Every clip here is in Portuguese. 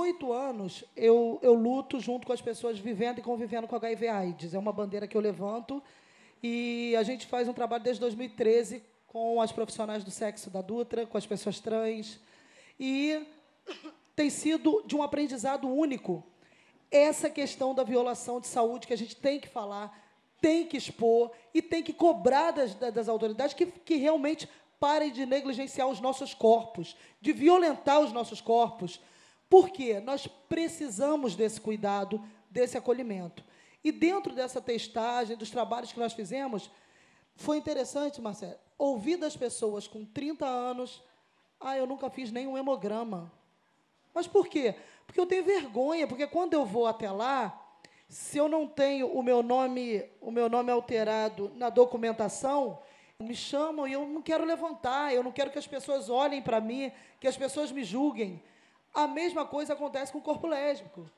18 anos, eu luto junto com as pessoas vivendo e convivendo com HIV/AIDS. É uma bandeira que eu levanto e a gente faz um trabalho desde 2013 com as profissionais do sexo da Dutra, com as pessoas trans, e tem sido de um aprendizado único essa questão da violação de saúde que a gente tem que falar, tem que expor e tem que cobrar das autoridades que realmente parem de negligenciar os nossos corpos, de violentar os nossos corpos, porque nós precisamos desse cuidado, desse acolhimento. E dentro dessa testagem, dos trabalhos que nós fizemos, foi interessante, Marcelo, ouvir das pessoas com 30 anos, eu nunca fiz nenhum hemograma. Mas por quê? Porque eu tenho vergonha, porque quando eu vou até lá, se eu não tenho o meu nome alterado na documentação, me chamam e eu não quero levantar, eu não quero que as pessoas olhem para mim, que as pessoas me julguem. A mesma coisa acontece com o corpo lésbico.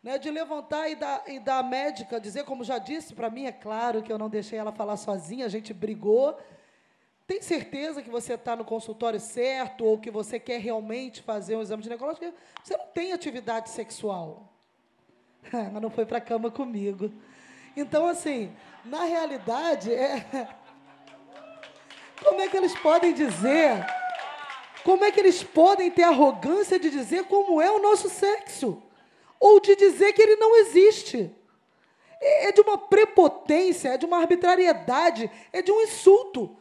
Né, de levantar e da médica dizer, como já disse para mim, é claro que eu não deixei ela falar sozinha, a gente brigou. Tem certeza que você está no consultório certo ou que você quer realmente fazer um exame ginecológico? Você não tem atividade sexual. Mas não foi para a cama comigo. Então, assim, na realidade, como é que eles podem dizer? Como é que eles podem ter arrogância de dizer como é o nosso sexo? Ou de dizer que ele não existe? É de uma prepotência, é de uma arbitrariedade, é de um insulto.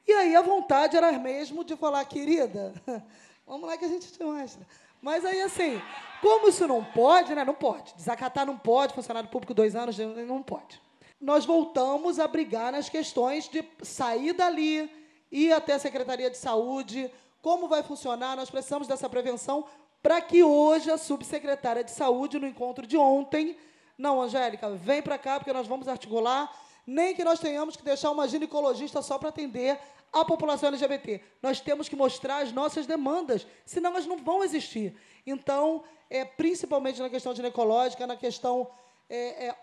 E aí a vontade era mesmo de falar, querida, vamos lá que a gente te mostra. Mas aí, assim, como isso não pode, né? Não pode. Desacatar não pode, funcionário público 2 anos, não pode. Nós voltamos a brigar nas questões de sair dali, ir até a Secretaria de Saúde, como vai funcionar, nós precisamos dessa prevenção para que hoje a subsecretária de Saúde, no encontro de ontem, não, Angélica, vem para cá, porque nós vamos articular, nem que nós tenhamos que deixar uma ginecologista só para atender a população LGBT. Nós temos que mostrar as nossas demandas, senão elas não vão existir. Então, principalmente na questão ginecológica, na questão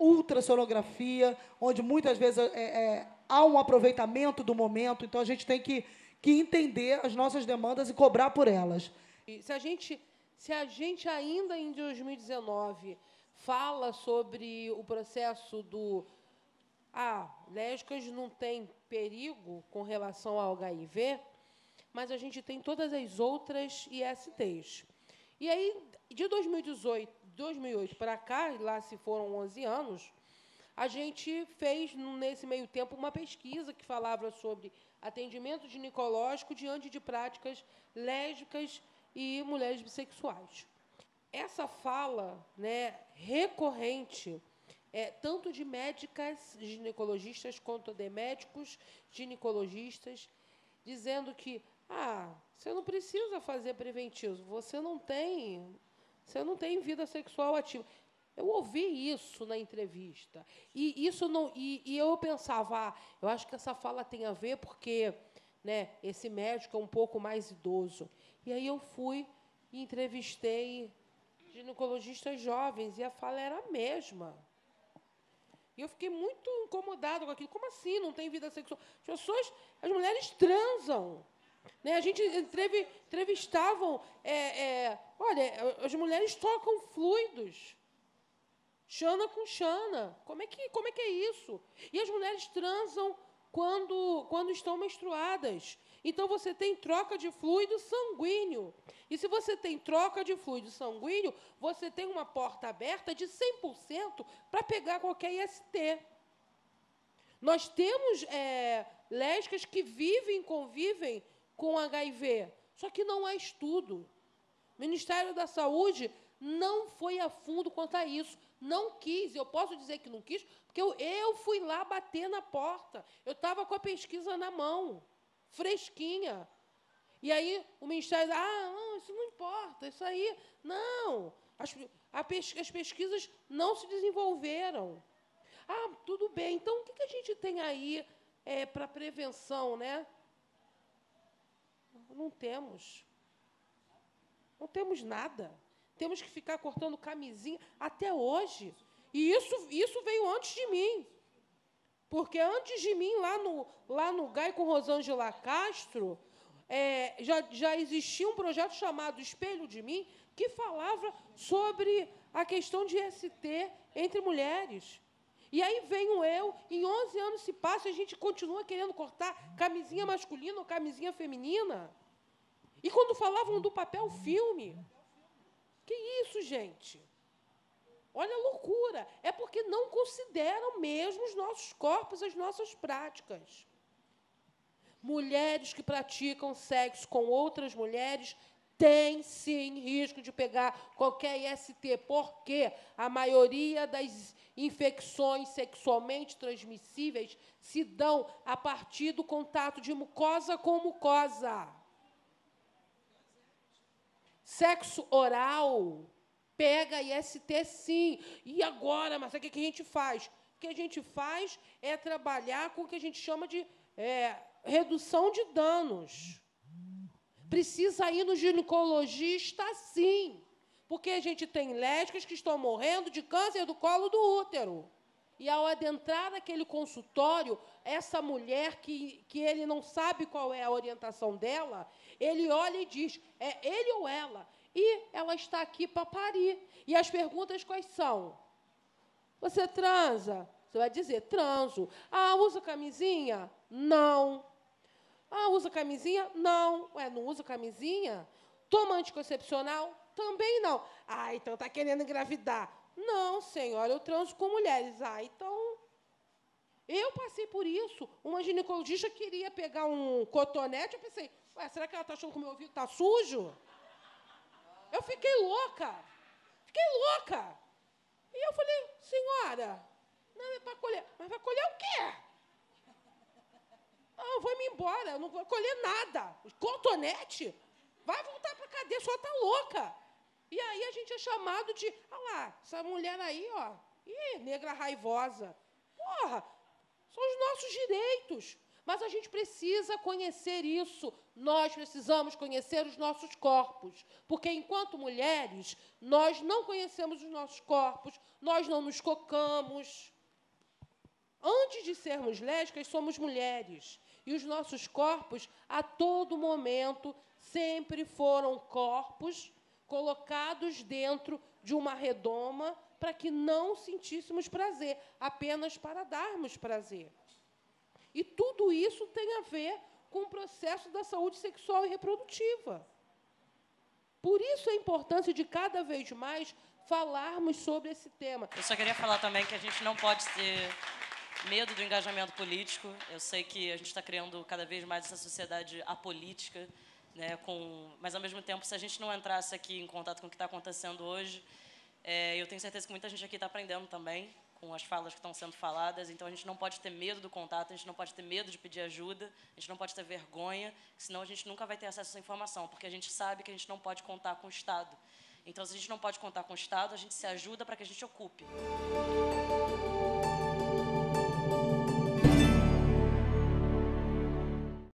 ultrassonografia, onde muitas vezes há um aproveitamento do momento, então a gente tem que entender as nossas demandas e cobrar por elas. Se a gente ainda em 2019 fala sobre o processo do lésbicas não tem perigo com relação ao HIV, mas a gente tem todas as outras ISTs. E aí, de 2008 para cá, lá se foram 11 anos, a gente fez, nesse meio tempo, uma pesquisa que falava sobre atendimento ginecológico diante de práticas lésbicas e mulheres bissexuais. Essa fala, né, recorrente, tanto de médicas ginecologistas quanto de médicos ginecologistas, dizendo que você não precisa fazer preventivo, você não tem vida sexual ativa. Eu ouvi isso na entrevista. E eu pensava, eu acho que essa fala tem a ver porque, né, esse médico é um pouco mais idoso. E aí eu fui e entrevistei ginecologistas jovens, e a fala era a mesma. E eu fiquei muito incomodada com aquilo. Como assim não tem vida sexual? As mulheres transam. Né? A gente entrevistavam... olha, as mulheres trocam fluidos. Xana com xana. Como é que é isso? E as mulheres transam quando estão menstruadas. Então, você tem troca de fluido sanguíneo. E se você tem troca de fluido sanguíneo, você tem uma porta aberta de 100% para pegar qualquer IST. Nós temos lésbicas que convivem com HIV, só que não há estudo. O Ministério da Saúde não foi a fundo quanto a isso. Não quis, eu posso dizer que não quis, porque eu fui lá bater na porta. Eu estava com a pesquisa na mão, fresquinha. E aí o Ministério diz, não, isso não importa, isso aí... Não, as pesquisas não se desenvolveram. Tudo bem, então o que a gente tem aí para prevenção, né? Não temos. Não temos nada. Temos que ficar cortando camisinha até hoje. E isso veio antes de mim. Porque antes de mim, lá no GAI com Rosângela Castro, já existia um projeto chamado Espelho de Mim, que falava sobre a questão de IST entre mulheres. E aí venho eu, em 11 anos se passa, a gente continua querendo cortar camisinha masculina ou camisinha feminina. E quando falavam do papel filme, que isso, gente? Olha a loucura. É porque não consideram mesmo os nossos corpos, as nossas práticas. Mulheres que praticam sexo com outras mulheres têm, sim, risco de pegar qualquer IST, porque a maioria das infecções sexualmente transmissíveis se dão a partir do contato de mucosa com mucosa. Sexo oral pega IST, sim. E agora, mas o que a gente faz? O que a gente faz é trabalhar com o que a gente chama de redução de danos. Precisa ir no ginecologista, sim, porque a gente tem lésbicas que estão morrendo de câncer do colo do útero. E, ao adentrar naquele consultório, essa mulher que ele não sabe qual é a orientação dela, ele olha e diz, é ele ou ela? E ela está aqui para parir. E as perguntas quais são? Você transa? Você vai dizer, transo. Ah, usa camisinha? Não. Ah, usa camisinha? Não. Ué, não usa camisinha? Toma anticoncepcional? Também não. Ah, então está querendo engravidar. Não, senhora, eu transo com mulheres. Ah, então... Eu passei por isso. Uma ginecologista queria pegar um cotonete. Eu pensei, ué, será que ela está achando que o meu ouvido está sujo? Eu fiquei louca. Fiquei louca. E eu falei, senhora, não é para colher. Mas vai colher o quê? Não, eu vou me embora, eu não vou colher nada. Cotonete? Vai voltar para a cadeia, a senhora está louca. E aí a gente é chamado de, olha lá, essa mulher aí, ó, negra raivosa. Porra, são os nossos direitos. Mas a gente precisa conhecer isso. Nós precisamos conhecer os nossos corpos. Porque, enquanto mulheres, nós não conhecemos os nossos corpos, nós não nos cocamos. Antes de sermos lésbicas, somos mulheres. E os nossos corpos, a todo momento, sempre foram corpos colocados dentro de uma redoma para que não sentíssemos prazer, apenas para darmos prazer. E tudo isso tem a ver com o processo da saúde sexual e reprodutiva. Por isso a importância de, cada vez mais, falarmos sobre esse tema. Eu só queria falar também que a gente não pode ter medo do engajamento político. Eu sei que a gente está criando cada vez mais essa sociedade apolítica, né, mas, ao mesmo tempo, se a gente não entrasse aqui em contato com o que está acontecendo hoje, eu tenho certeza que muita gente aqui está aprendendo também com as falas que estão sendo faladas. Então, a gente não pode ter medo do contato, a gente não pode ter medo de pedir ajuda, a gente não pode ter vergonha, senão a gente nunca vai ter acesso a essa informação, porque a gente sabe que a gente não pode contar com o Estado. Então, se a gente não pode contar com o Estado, a gente se ajuda para que a gente ocupe.